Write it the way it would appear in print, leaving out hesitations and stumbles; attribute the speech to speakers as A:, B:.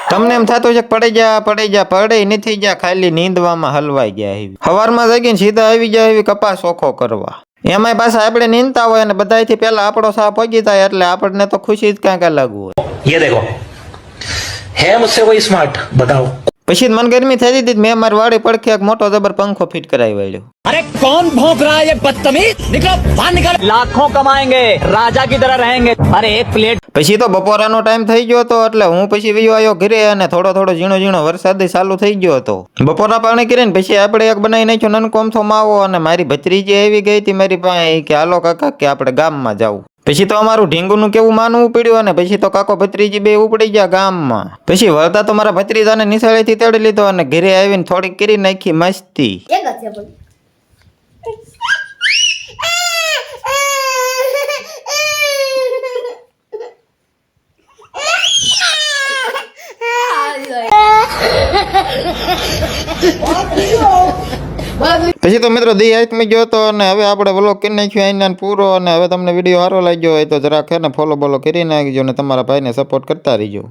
A: તમને એમ થતું છે કે પડી જા પડે નથી જા ખાલી નીંદવામાં હલવાઈ ગયા એવી સવારમાં જાગીને સીધા આવી જાય એવી કપાસ ઓખો કરવા એમાંય પાછા આપણે નીંદતા હોય અને બધાથી પહેલા આપણો સાહ પહોંચી જાય એટલે આપણને તો ખુશી જ ક્યાંક અલગ હોય
B: ये देखो है मुझसे कोई स्मार्ट बताओ
A: પછી મન ગરમી થઈ હતી મેં મારી વાડી પડખે એક મોટો જબર પંખો ફિટ કરાવી વાળ્યો
C: अरे कौन भौंक रहा है ये बदतमीज निकलो बाहर निकल लाखों कमाएंगे राजा की तरह रहेंगे अरे एक प्लेट
A: પછી તો બપોરાનો ટાઈમ થઈ ગયો હતો એટલે હું પછી વયો આવ્યો ઘરે અને થોડો ઝીણો વરસાદ ચાલુ થઈ ગયો હતો બપોરા પાણી કરીને પછી આપણે એક બનાવી નાખ્યો નનકોમથો માવો અને મારી ભત્રીજી આવી ગઈ હતી મારી પાસે કે હાલો કાકા કે આપણે ગામમાં જાવું પછી તો અમારું ઢીંગુનું કેવું માનવું પડ્યું અને પછી તો કાકો ભત્રીજી બે ઉપડી ગયા ગામમાં પછી વળતા તો મારા ભત્રીજાને નિશાળેથી તેડી લીધો અને ઘરે આવીને થોડીક કરી નાખી મસ્તી પછી તો મિત્રો દી આત્મી ગયો હતો અને હવે આપણે વ્લોગ કરી નાખ્યો અહીંયા પૂરો અને હવે તમને વિડીયો સારો લાગ્યો હોય તો જરાક હે ને ફોલો બોલો કરી નાખજો અને તમારા ભાઈને સપોર્ટ કરતા રહીજો.